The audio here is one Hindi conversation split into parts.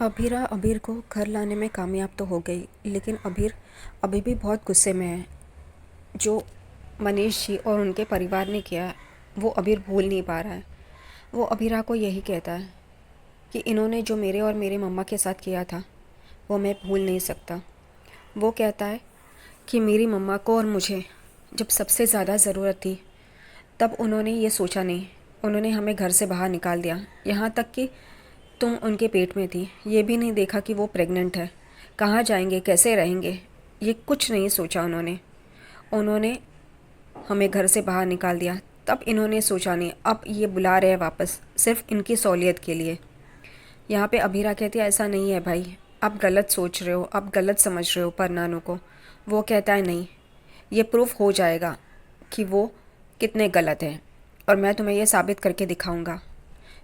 अभीरा अबीर को घर लाने में कामयाब तो हो गई, लेकिन अबीर अभी भी बहुत गुस्से में है। जो मनीष जी और उनके परिवार ने किया है, वो अबीर भूल नहीं पा रहा है। वो अबीरा को यही कहता है कि इन्होंने जो मेरे और मेरे मम्मा के साथ किया था, वो मैं भूल नहीं सकता। वो कहता है कि मेरी मम्मा को और मुझे जब सबसे ज़्यादा ज़रूरत थी, तब उन्होंने ये सोचा नहीं। उन्होंने हमें घर से बाहर निकाल दिया, यहाँ तक कि तुम उनके पेट में थी, ये भी नहीं देखा कि वो प्रेग्नेंट है। कहाँ जाएंगे, कैसे रहेंगे, ये कुछ नहीं सोचा उन्होंने। उन्होंने हमें घर से बाहर निकाल दिया, तब इन्होंने सोचा नहीं। अब ये बुला रहे हैं वापस, सिर्फ इनकी सहूलियत के लिए। यहाँ पे अभीरा कहती है ऐसा नहीं है भाई, आप गलत सोच रहे हो, आप गलत समझ रहे हो परनानू को। वो कहता है नहीं, ये प्रूफ हो जाएगा कि वो कितने गलत हैं, और मैं तुम्हें ये साबित करके दिखाऊंगा।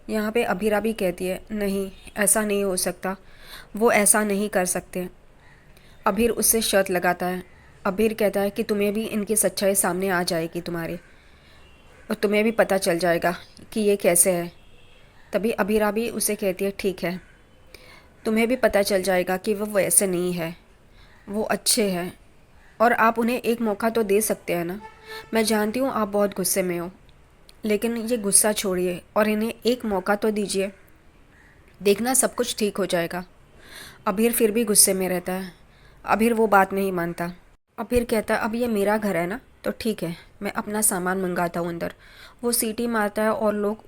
यहाँ पे अभीरा भी कहती है नहीं, ऐसा नहीं हो सकता, वो ऐसा नहीं कर सकते। अभीर उससे शर्त लगाता है। अभीर कहता है कि तुम्हें भी इनकी सच्चाई सामने आ जाएगी तुम्हारे, और तुम्हें भी पता चल जाएगा कि ये कैसे है। तभी अभीरा भी उसे कहती है ठीक है, तुम्हें भी पता चल जाएगा कि वो वैसे नहीं है, वो अच्छे हैं, और आप उन्हें एक मौका तो दे सकते हैं ना। मैं जानती हूँ आप बहुत गुस्से में हो, लेकिन ये गुस्सा छोड़िए और इन्हें एक मौका तो दीजिए, देखना सब कुछ ठीक हो जाएगा। अबीर फिर भी गुस्से में रहता है। अबीर वो बात नहीं मानता। अबीर कहता है अब ये मेरा घर है ना, तो ठीक है, मैं अपना सामान मंगाता हूँ अंदर। वो सीटी मारता है और लोग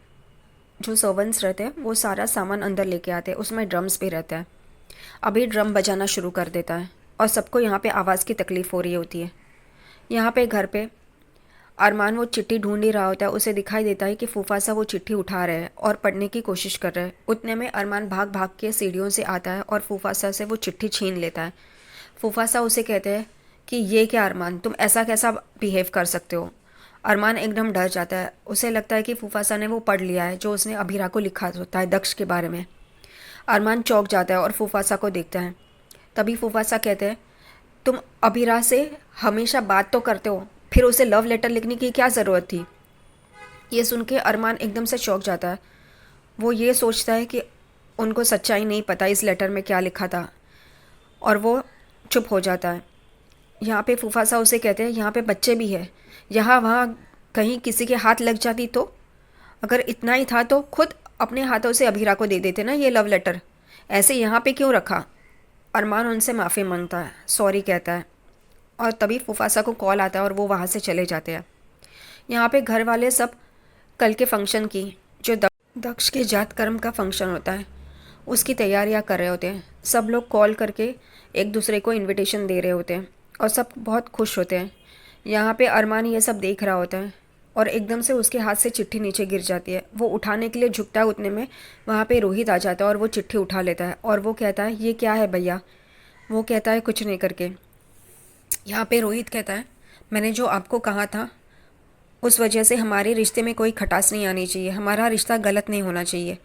जो सर्वेंट्स रहते हैं वो सारा सामान अंदर लेके आते हैं, उसमें ड्रम्स भी रहता है। अबीर ड्रम बजाना शुरू कर देता है और सबको यहाँ पे आवाज़ की तकलीफ़ हो रही होती है। यहाँ पे घर पे अरमान वो चिट्ठी ढूंढ ही रहा होता है। उसे दिखाई देता है कि फूफासा वो चिट्ठी उठा रहे हैं और पढ़ने की कोशिश कर रहे हैं। उतने में अरमान भाग भाग के सीढ़ियों से आता है और फूफासा से वो चिट्ठी छीन लेता है। फूफासा उसे कहते हैं कि ये क्या अरमान, तुम ऐसा कैसा बिहेव कर सकते हो। अरमान एकदम डर जाता है। उसे लगता है कि फूफासा ने वो पढ़ लिया है जो उसने अभीरा को लिखा होता है दक्ष के बारे में। अरमान चौंक जाता है और फूफासा को देखता है। तभी फूफासा कहते हैं तुम अभीरा से हमेशा बात तो करते हो, फिर उसे लव लेटर लिखने की क्या ज़रूरत थी। ये सुन के अरमान एकदम से चौंक जाता है। वो ये सोचता है कि उनको सच्चाई नहीं पता इस लेटर में क्या लिखा था, और वो चुप हो जाता है। यहाँ पे फूफासा उसे कहते हैं यहाँ पे बच्चे भी हैं, यहाँ वहाँ कहीं किसी के हाथ लग जाती तो। अगर इतना ही था तो खुद अपने हाथों से अभीरा को दे देते ना ये लव लेटर, ऐसे यहाँ पे क्यों रखा। अरमान उनसे माफ़ी मांगता है, सॉरी कहता है, और तभी फूफासा को कॉल आता है और वो वहाँ से चले जाते हैं। यहाँ पे घर वाले सब कल के फंक्शन की, जो दक्ष के जात कर्म का फंक्शन होता है, उसकी तैयारियाँ कर रहे होते हैं। सब लोग कॉल करके एक दूसरे को इनविटेशन दे रहे होते हैं और सब बहुत खुश होते हैं। यहाँ पे अरमान ये सब देख रहा होता है और एकदम से उसके हाथ से चिट्ठी नीचे गिर जाती है। वो उठाने के लिए झुकता है, उतने में वहाँ पे रोहित आ जाता है और वो चिट्ठी उठा लेता है और वो कहता है ये क्या है भैया। वो कहता है कुछ नहीं करके। यहाँ पे रोहित कहता है मैंने जो आपको कहा था उस वजह से हमारे रिश्ते में कोई खटास नहीं आनी चाहिए, हमारा रिश्ता गलत नहीं होना चाहिए।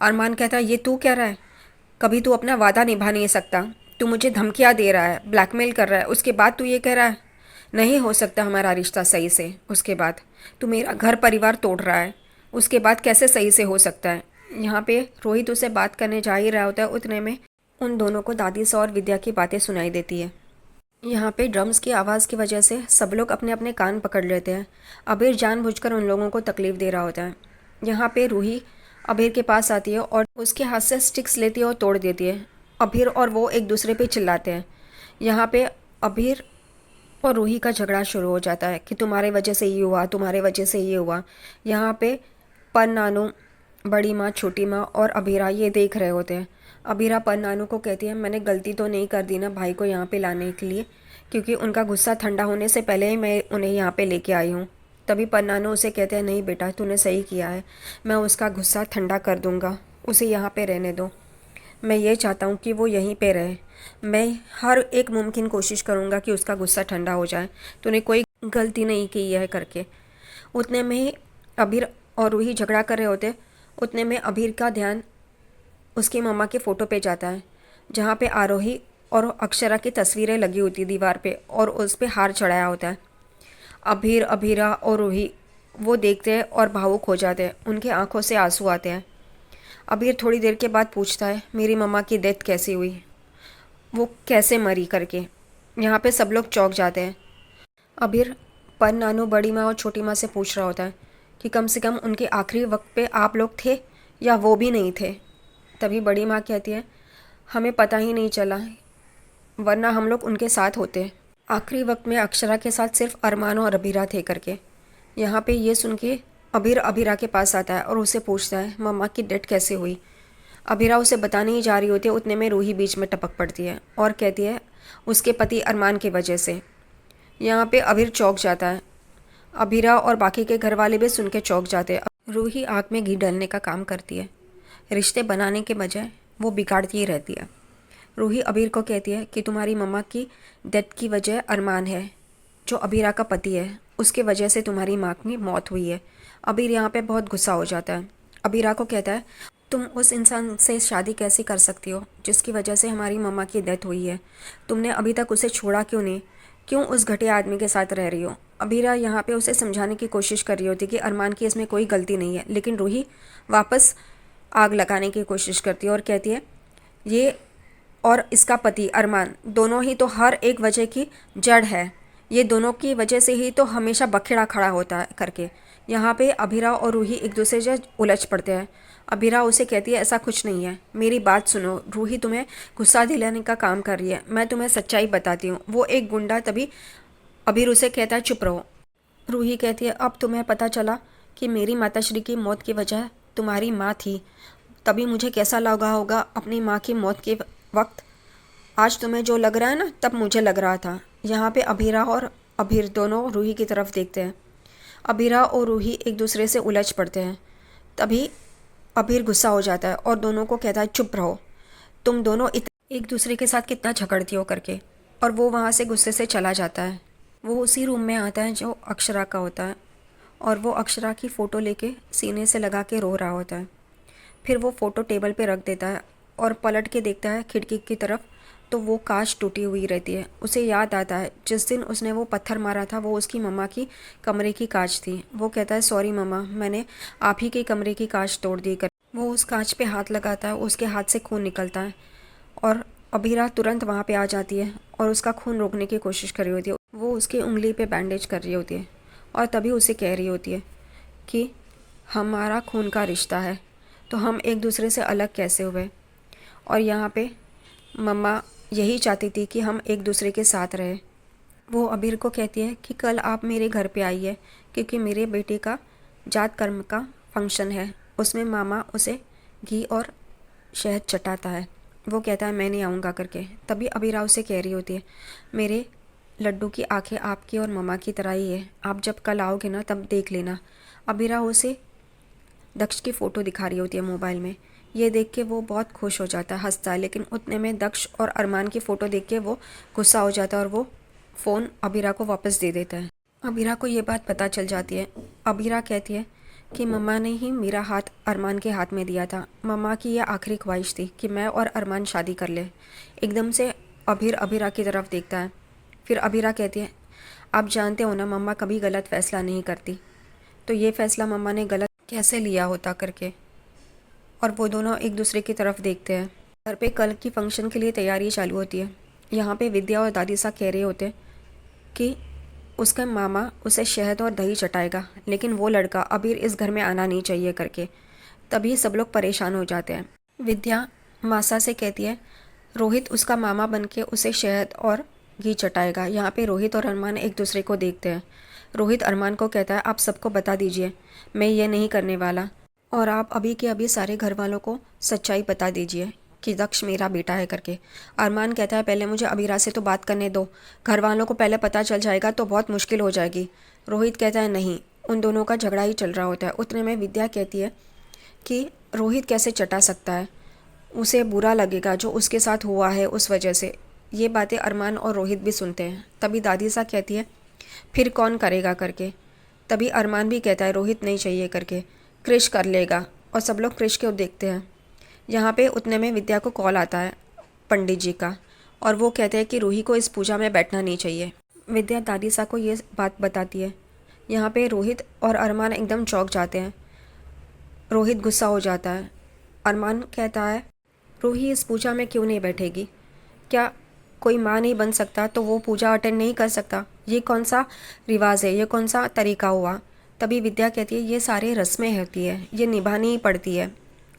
अरमान कहता है ये तू कह रहा है, कभी तू अपना वादा निभा नहीं सकता, तू मुझे धमकियाँ दे रहा है, ब्लैकमेल कर रहा है, उसके बाद तू ये कह रहा है नहीं हो सकता हमारा रिश्ता सही से। उसके बाद तू मेरा घर परिवार तोड़ रहा है, उसके बाद कैसे सही से हो सकता है। यहाँ पे रोहित उसे बात करने जा ही रहा होता है, उतने में उन दोनों को दादी सा और विद्या की बातें सुनाई देती है। यहाँ पे ड्रम्स की आवाज़ की वजह से सब लोग अपने अपने कान पकड़ लेते हैं। अबीर जानबूझकर उन लोगों को तकलीफ़ दे रहा होता है। यहाँ पे रूही अबीर के पास आती है और उसके हाथ से स्टिक्स लेती है और तोड़ देती है। अबीर और वो एक दूसरे पे चिल्लाते हैं। यहाँ पे अबीर और रूही का झगड़ा शुरू हो जाता है कि तुम्हारे वजह से ये हुआ, तुम्हारे वजह से ये हुआ। यहाँ पे पर नानू, बड़ी माँ, छोटी माँ और अबीरा ये देख रहे होते हैं। अबीरा पर नानू को कहती है मैंने गलती तो नहीं कर दी ना भाई को यहाँ पे लाने के लिए, क्योंकि उनका गुस्सा ठंडा होने से पहले ही मैं उन्हें यहाँ पे लेके आई हूँ। तभी पर नानू उसे कहते हैं नहीं बेटा, तूने सही किया है, मैं उसका गुस्सा ठंडा कर दूँगा, उसे यहाँ पे रहने दो। मैं ये चाहता हूँ कि वो यहीं पे रहे। मैं हर एक मुमकिन कोशिश करूँगा कि उसका गुस्सा ठंडा हो जाए। तूने कोई गलती नहीं की है करके। उतने में ही अबीर और रूही झगड़ा कर रहे होते। उतने में अबीर का ध्यान उसकी मम्मा के फ़ोटो पे जाता है, जहाँ पे आरोही और अक्षरा की तस्वीरें लगी होती दीवार पे और उस पे हार चढ़ाया होता है। अबीर, अबीरा और रूही वो देखते हैं और भावुक हो जाते हैं, उनके आंखों से आंसू आते हैं। अबीर थोड़ी देर के बाद पूछता है मेरी मम्मा की डेथ कैसी हुई, वो कैसे मरी करके। यहाँ पे सब लोग चौंक जाते हैं। अबीर पर नानू बड़ी माँ और छोटी माँ से पूछ रहा होता है कि कम से कम उनके आखिरी वक्त पे आप लोग थे या वो भी नहीं थे। तभी बड़ी माँ कहती है हमें पता ही नहीं चला, वरना हम लोग उनके साथ होते। आखिरी वक्त में अक्षरा के साथ सिर्फ अरमान और अबीरा थे करके। यहाँ पे ये सुन के अबीर अबीरा के पास आता है और उसे पूछता है मम्मा की डेथ कैसे हुई। अबीरा उसे बताने ही जा रही होती है, उतने में रूही बीच में टपक पड़ती है और कहती है उसके पति अरमान की वजह से। यहाँ पे अबीर चौंक जाता है। अबीरा और बाकी के घर वाले भी सुन के चौंक जाते हैं। रूही आग में घी डालने का काम करती है, रिश्ते बनाने के बजाय वो बिगाड़ती ही रहती है। रूही अबीर को कहती है कि तुम्हारी मम्मा की डेथ की वजह अरमान है, जो अबीरा का पति है, उसके वजह से तुम्हारी माँ की मौत हुई है। अबीर यहाँ पे बहुत गुस्सा हो जाता है। अबीरा को कहता है तुम उस इंसान से शादी कैसे कर सकती हो जिसकी वजह से हमारी मम्मा की डेथ हुई है। तुमने अभी तक उसे छोड़ा क्यों नहीं, क्यों उस घटिया आदमी के साथ रह रही हो। अबीरा यहाँ पे उसे समझाने की कोशिश कर रही होती कि अरमान की इसमें कोई गलती नहीं है, लेकिन रूही वापस आग लगाने की कोशिश करती है और कहती है ये और इसका पति अरमान दोनों ही तो हर एक वजह की जड़ है, ये दोनों की वजह से ही तो हमेशा बखेड़ा खड़ा होता है करके। यहाँ पे अबीरा और रूही एक दूसरे से उलझ पड़ते हैं। अबीरा उसे कहती है ऐसा कुछ नहीं है, मेरी बात सुनो, रूही तुम्हें गुस्सा दिलाने का काम कर रही है, मैं तुम्हें सच्चाई बताती हूँ, वो एक गुंडा। तभी अबीर उसे कहता है चुप रहो। रूही कहती है अब तुम्हें पता चला कि मेरी माताश्री की मौत की वजह तुम्हारी माँ थी, तभी मुझे कैसा लगा होगा अपनी माँ की मौत के वक्त। आज तुम्हें जो लग रहा है ना, तब मुझे लग रहा था। यहाँ पे अबीरा और अबीर दोनों रूही की तरफ देखते हैं। अबीरा और रूही एक दूसरे से उलझ पड़ते हैं। तभी अबीर गुस्सा हो जाता है और दोनों को कहता है चुप रहो, तुम दोनों एक दूसरे के साथ कितना झगड़ती हो करके। और वो वहाँ से गुस्से से चला जाता है। वो उसी रूम में आता है जो अक्षरा का होता है और वो अक्षरा की फ़ोटो लेके सीने से लगा के रो रहा होता है। फिर वो फ़ोटो टेबल पे रख देता है और पलट के देखता है खिड़की की तरफ, तो वो कांच टूटी हुई रहती है। उसे याद आता है जिस दिन उसने वो पत्थर मारा था वो उसकी मम्मा की कमरे की कांच थी। वो कहता है सॉरी मम्मा, मैंने आप ही के कमरे की कांच तोड़ दी कर। वो उस कांच पे हाथ लगाता है, उसके हाथ से खून निकलता है और अबीरा तुरंत वहाँ पे आ जाती है और उसका खून रोकने की कोशिश कर रही होती है। वो उसकी उंगली पे बैंडेज कर रही होती है और तभी उसे कह रही होती है कि हमारा खून का रिश्ता है, तो हम एक दूसरे से अलग कैसे हुए। और यहाँ पे मम्मा यही चाहती थी कि हम एक दूसरे के साथ रहे। वो अबीर को कहती है कि कल आप मेरे घर पे आइए, क्योंकि मेरे बेटे का जात कर्म का फंक्शन है, उसमें मामा उसे घी और शहद चटाता है। वो कहता है मैं नहीं आऊँगा करके। तभी अबीरा उसे कह रही होती है मेरे लड्डू की आंखें आपकी और मम्मा की तरह ही है, आप जब कल आओगे ना तब देख लेना। अबीरा उसे दक्ष की फ़ोटो दिखा रही होती है मोबाइल में। ये देख के वो बहुत खुश हो जाता है, हंसता है, लेकिन उतने में दक्ष और अरमान की फ़ोटो देख के वो गुस्सा हो जाता है और वो फ़ोन अबीरा को वापस दे देता है। अबीरा को ये बात पता चल जाती है। अबीरा कहती है कि मम्मा ने ही मेरा हाथ अरमान के हाथ में दिया था, मम्मा की यह आखिरी ख्वाहिश थी कि मैं और अरमान शादी कर ले। एकदम से अबीर अबीरा की तरफ देखता है। फिर अबीरा कहती है आप जानते हो ना मम्मा कभी गलत फ़ैसला नहीं करती, तो ये फ़ैसला मम्मा ने गलत कैसे लिया होता करके। और वो दोनों एक दूसरे की तरफ देखते हैं। घर पे कल की फ़ंक्शन के लिए तैयारी चालू होती है। यहाँ पे विद्या और दादी सा कह रहे होते हैं कि उसका मामा उसे शहद और दही चटाएगा, लेकिन वो लड़का अबीर इस घर में आना नहीं चाहिए करके। तभी सब लोग परेशान हो जाते हैं। विद्या मासा से कहती है रोहित उसका मामा बन के उसे शहद और घी चटाएगा। यहाँ पे रोहित और अरमान एक दूसरे को देखते हैं। रोहित अरमान को कहता है आप सबको बता दीजिए मैं ये नहीं करने वाला, और आप अभी के अभी सारे घर वालों को सच्चाई बता दीजिए कि दक्ष मेरा बेटा है करके। अरमान कहता है पहले मुझे अबीरा से तो बात करने दो, घर वालों को पहले पता चल जाएगा तो बहुत मुश्किल हो जाएगी। रोहित कहता है नहीं, उन दोनों का झगड़ा ही चल रहा होता है। उतने में विद्या कहती है कि रोहित कैसे चटा सकता है, उसे बुरा लगेगा जो उसके साथ हुआ है उस वजह से। ये बातें अरमान और रोहित भी सुनते हैं। तभी दादी सा कहती है फिर कौन करेगा करके। तभी अरमान भी कहता है रोहित नहीं चाहिए करके, क्रिश कर लेगा। और सब लोग क्रिश को देखते हैं। यहाँ पे उतने में विद्या को कॉल आता है पंडित जी का, और वो कहते हैं कि रूही को इस पूजा में बैठना नहीं चाहिए। विद्या दादी सा को ये बात बताती है। यहाँ पे रोहित और अरमान एकदम चौंक जाते हैं। रोहित गुस्सा हो जाता है अरमान कहता है, रूही इस पूजा में क्यों नहीं बैठेगी? क्या कोई माँ नहीं बन सकता तो वो पूजा अटेंड नहीं कर सकता? ये कौन सा रिवाज है, ये कौन सा तरीका हुआ? तभी विद्या कहती है, ये सारे रस्में होती है, ये निभानी ही पड़ती है।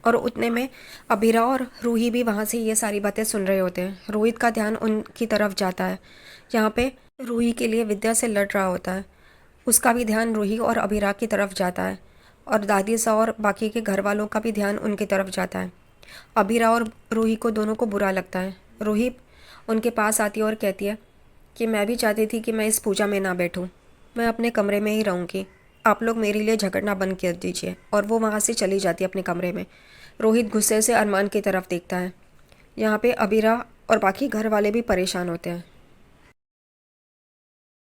और उतने में अबीरा और रूही भी वहाँ से ये सारी बातें सुन रहे होते हैं। रोहित का ध्यान उनकी तरफ जाता है। यहाँ पे रूही के लिए विद्या से लड़ रहा होता है, उसका भी ध्यान रूही और अबीरा की तरफ जाता है। और दादी सा और बाकी के घर वालों का भी ध्यान उनकी तरफ जाता है। अबीरा और रूही को दोनों को बुरा लगता है। रूही उनके पास आती है और कहती है कि मैं भी चाहती थी कि मैं इस पूजा में ना बैठूं, मैं अपने कमरे में ही रहूँगी, आप लोग मेरे लिए झगड़ना बंद कर दीजिए। और वो वहाँ से चली जाती है अपने कमरे में। रोहित गुस्से से अरमान की तरफ देखता है। यहाँ पे अबीरा और बाकी घर वाले भी परेशान होते हैं।